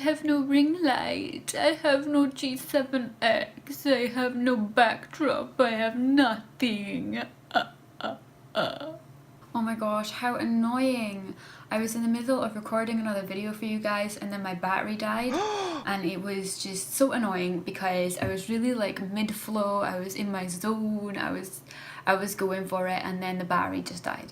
have no ring light, I have no G7X, I have no backdrop, I have nothing. Oh my gosh, how annoying. I was in the middle of recording another video for you guys and then my battery died and it was just so annoying because I was really like mid-flow, I was in my zone, I was going for it, and then the battery just died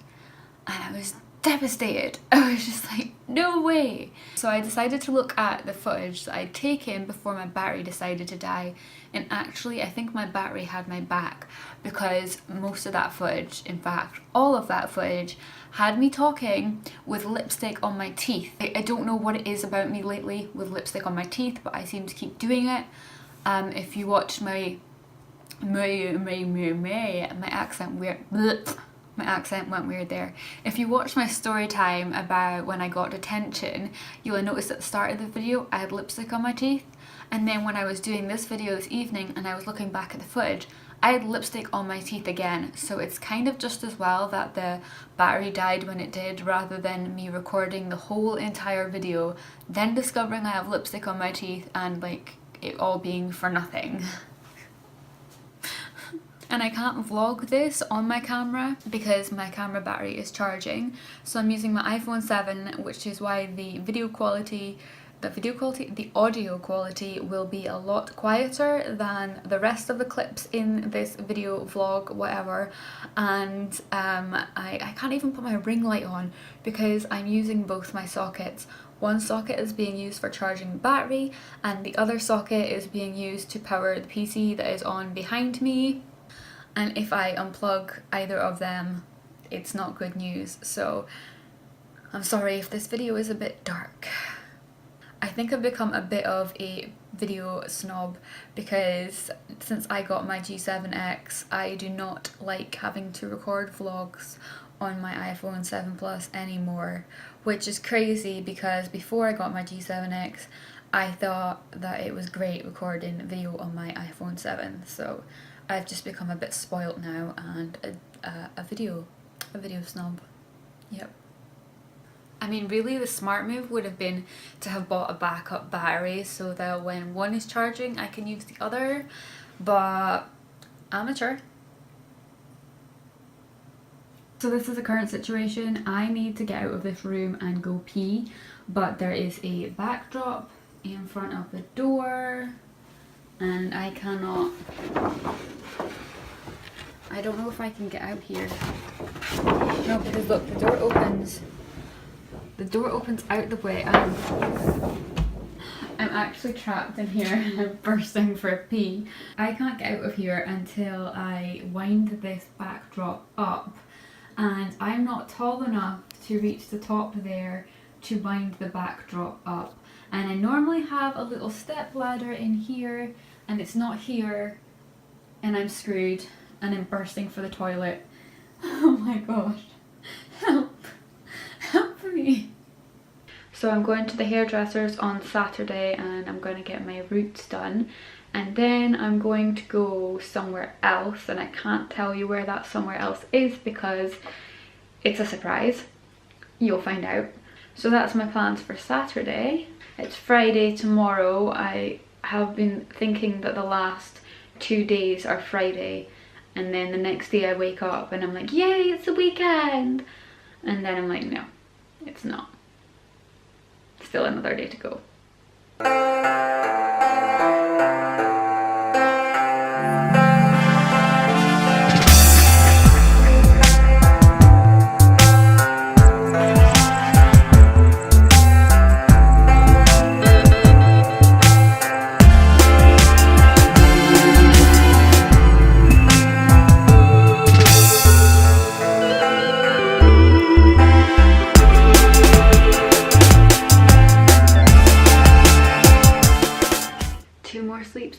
and I was devastated. I was just like, no way. So I decided to look at the footage that I'd taken before my battery decided to die, and actually I think my battery had my back because most of that footage, in fact all of that footage, had me talking with lipstick on my teeth. I don't know what it is about me lately with lipstick on my teeth, but I seem to keep doing it. If you watch my accent weird. Bleh. My accent went weird there. If you watch my story time about when I got detention, you'll notice at the start of the video I had lipstick on my teeth, and then when I was doing this video this evening and I was looking back at the footage, I had lipstick on my teeth again. So it's kind of just as well that the battery died when it did, rather than me recording the whole entire video, then discovering I have lipstick on my teeth and like it all being for nothing. And I can't vlog this on my camera because my camera battery is charging, so I'm using my iPhone 7, which is why the audio quality will be a lot quieter than the rest of the clips in this video vlog, whatever. And I can't even put my ring light on because I'm using both my sockets. One socket is being used for charging the battery and the other socket is being used to power the PC that is on behind me. And if I unplug either of them, it's not good news. So I'm sorry if this video is a bit dark. I think I've become a bit of a video snob because since I got my G7X, I do not like having to record vlogs on my iPhone 7 Plus anymore, which is crazy because before I got my G7X, I thought that it was great recording video on my iPhone 7. So I've just become a bit spoilt now and a video snob. Yep. I mean, really the smart move would have been to have bought a backup battery so that when one is charging I can use the other, but amateur. So this is the current situation. I need to get out of this room and go pee, but there is a backdrop in front of the door and I cannot, I don't know if I can get out here. No, because look, the door opens. The door opens out the way and I'm actually trapped in here and I'm bursting for a pee. I can't get out of here until I wind this backdrop up, and I'm not tall enough to reach the top there to wind the backdrop up. And I normally have a little step ladder in here and it's not here and I'm screwed and I'm bursting for the toilet. Oh my gosh, help, help me. So I'm going to the hairdressers on Saturday and I'm going to get my roots done, and then I'm going to go somewhere else, and I can't tell you where that somewhere else is because it's a surprise. You'll find out. So that's my plans for Saturday. It's Friday tomorrow. I have been thinking that the last 2 days are Friday, and then the next day I wake up and I'm like, yay, it's the weekend, and then I'm like, no, it's not. Still another day to go.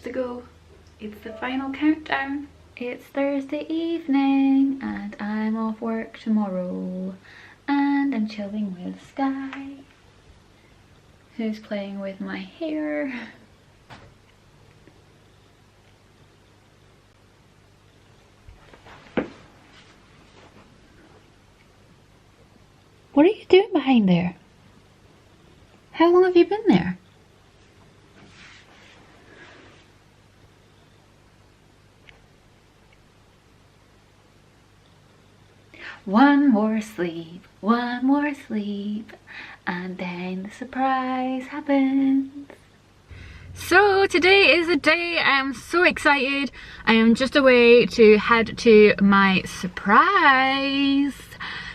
To go. It's the final countdown. It's Thursday evening and I'm off work tomorrow, and I'm chilling with Sky, who's playing with my hair. What are you doing behind there? How long have you been there? One more sleep, and then the surprise happens. So today is the day. I am so excited. I am just away to head to my surprise.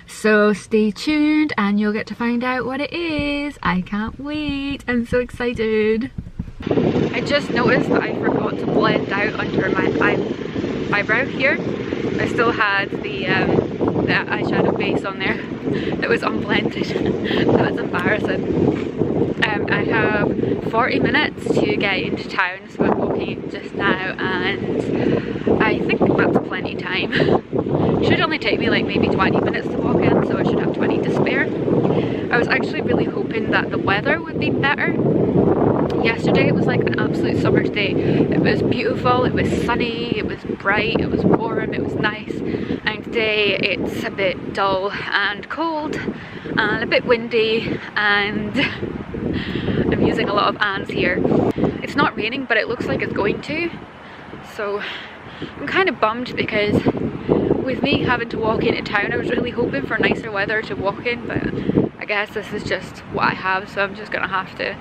So stay tuned and you'll get to find out what it is. I can't wait. I'm so excited. I just noticed that I forgot to blend out under my eyebrow here. I still had the eyeshadow base on there that was unblended. That was embarrassing. I have 40 minutes to get into town, so I'm walking just now, and I think that's plenty time. Should only take me like maybe 20 minutes to walk in, so I should have 20 to spare. I was actually really hoping that the weather would be better. Yesterday it was like an absolute summer's day. It was beautiful, it was sunny, it was bright, it was warm, it was nice. And today it's a bit dull and cold and a bit windy, and I'm using a lot of ands here. It's not raining, but it looks like it's going to. So I'm kind of bummed, because with me having to walk into town, I was really hoping for nicer weather to walk in, but I guess this is just what I have, so I'm just gonna have to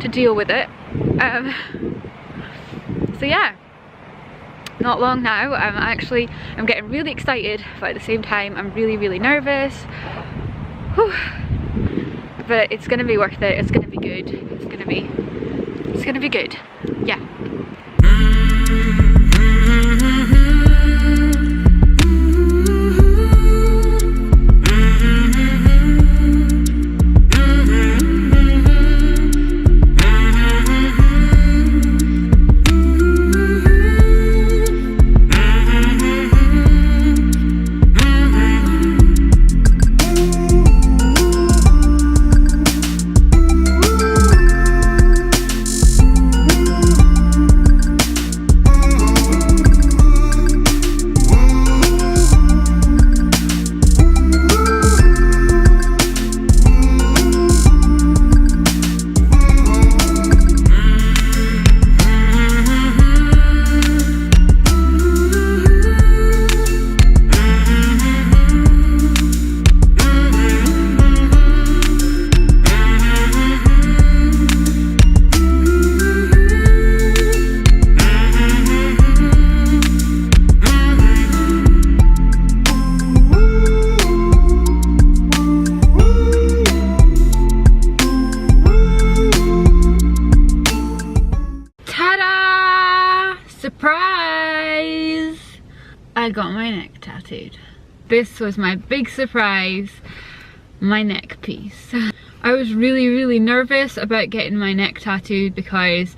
deal with it. So yeah, not long now. I'm getting really excited, but at the same time I'm really nervous. Whew. But it's gonna be worth it. It's gonna be good. It's gonna be good. Yeah. Surprise! I got my neck tattooed. This was my big surprise, my neck piece. I was really nervous about getting my neck tattooed because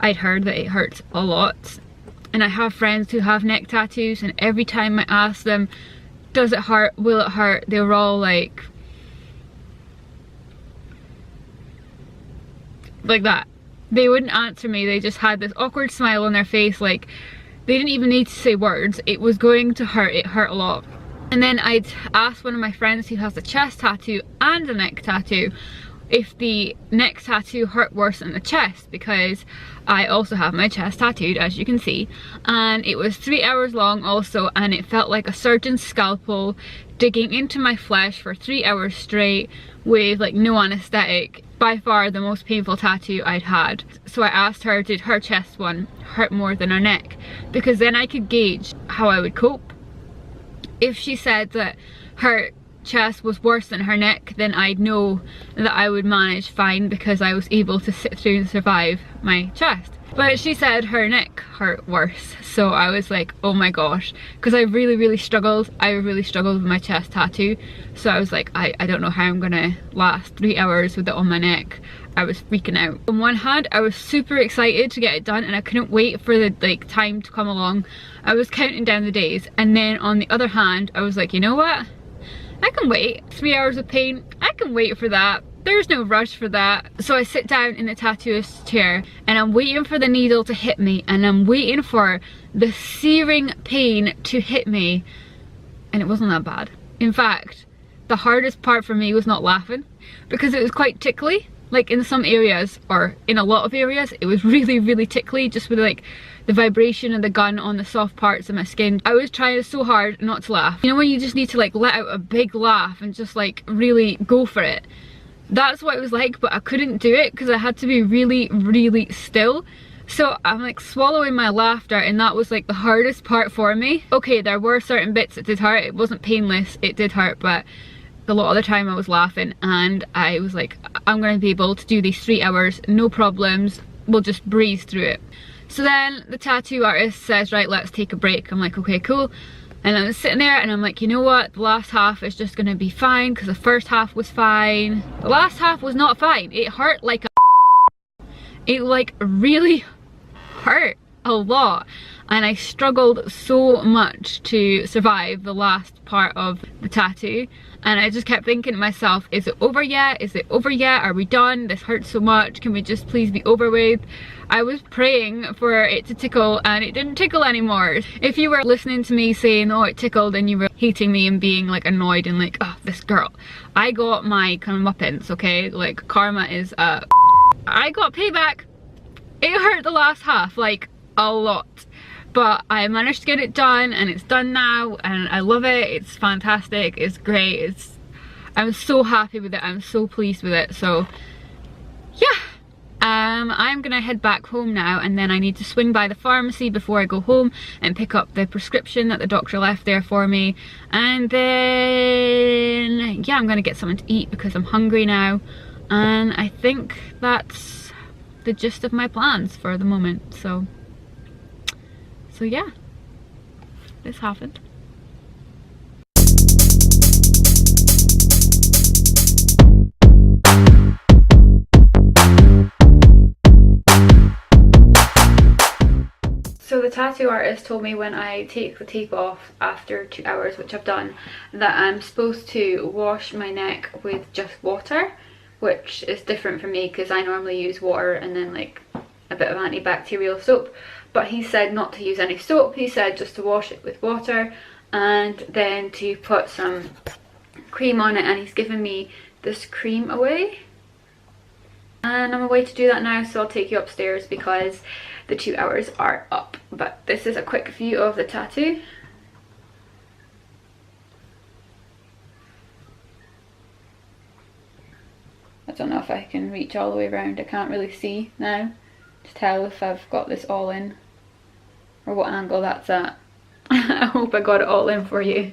I'd heard that it hurts a lot. And I have friends who have neck tattoos, and every time I ask them, does it hurt, will it hurt, they were all like that. They wouldn't answer me. They just had this awkward smile on their face, like they didn't even need to say words. It was going to hurt. It hurt a lot. And then I'd asked one of my friends who has a chest tattoo and a neck tattoo if the neck tattoo hurt worse than the chest, because I also have my chest tattooed, as you can see, and it was 3 hours long also, and it felt like a surgeon's scalpel digging into my flesh for 3 hours straight with like no anesthetic. By far the most painful tattoo I'd had. So I asked her, did her chest one hurt more than her neck? Because then I could gauge how I would cope. If she said that her chest was worse than her neck, then I'd know that I would manage fine, because I was able to sit through and survive my chest. But she said her neck hurt worse, so I was like, oh my gosh, because I really struggled. I really struggled with my chest tattoo, so I was like, I don't know how I'm gonna last 3 hours with it on my neck. I was freaking out. On one hand, I was super excited to get it done, and I couldn't wait for the time to come along. I was counting down the days, and then on the other hand, I was like, you know what? I can wait. 3 hours of pain, I can wait for that. There's no rush for that. So I sit down in the tattooist's chair, and I'm waiting for the needle to hit me, and I'm waiting for the searing pain to hit me, and it wasn't that bad. In fact, the hardest part for me was not laughing, because it was quite tickly. Like in some areas, or in a lot of areas, it was really, really tickly, just with like the vibration of the gun on the soft parts of my skin. I was trying so hard not to laugh. You know when you just need to like let out a big laugh and just like really go for it? That's what it was like, but I couldn't do it because I had to be really, really still. So I'm like swallowing my laughter, and that was like the hardest part for me. Okay, there were certain bits that did hurt. It wasn't painless, it did hurt, but a lot of the time I was laughing, and I was like, I'm gonna be able to do these 3 hours, no problems, we'll just breeze through it. So then the tattoo artist says, right, let's take a break. I'm like, okay, cool. And I'm sitting there and I'm like, you know what, the last half is just gonna be fine, because the first half was fine. The last half was not fine. It hurt like a it like really hurt a lot, and I struggled so much to survive the last part of the tattoo. And I just kept thinking to myself, is it over yet? Is it over yet? Are we done? This hurts so much. Can we just please be over with? I was praying for it to tickle, and it didn't tickle anymore. If you were listening to me saying, oh, it tickled, and you were hating me and being like annoyed and like, oh, this girl. I got my comeuppance, okay? Like, karma is I got payback. It hurt the last half, like, a lot. But I managed to get it done, and it's done now, and I love it. It's fantastic, it's great, I'm so happy with it, I'm so pleased with it. So yeah, I'm gonna head back home now, and then I need to swing by the pharmacy before I go home and pick up the prescription that the doctor left there for me. And then yeah, I'm gonna get something to eat because I'm hungry now, and I think that's the gist of my plans for the moment. So yeah, this happened. So the tattoo artist told me when I take the tape off after 2 hours, which I've done, that I'm supposed to wash my neck with just water, which is different for me because I normally use water and then like a bit of antibacterial soap. But he said not to use any soap. He said just to wash it with water and then to put some cream on it, and he's given me this cream away. And I'm away to do that now, so I'll take you upstairs because the 2 hours are up. But this is a quick view of the tattoo. I don't know if I can reach all the way around. I can't really see now to tell if I've got this all in or what angle that's at. I hope I got it all in for you.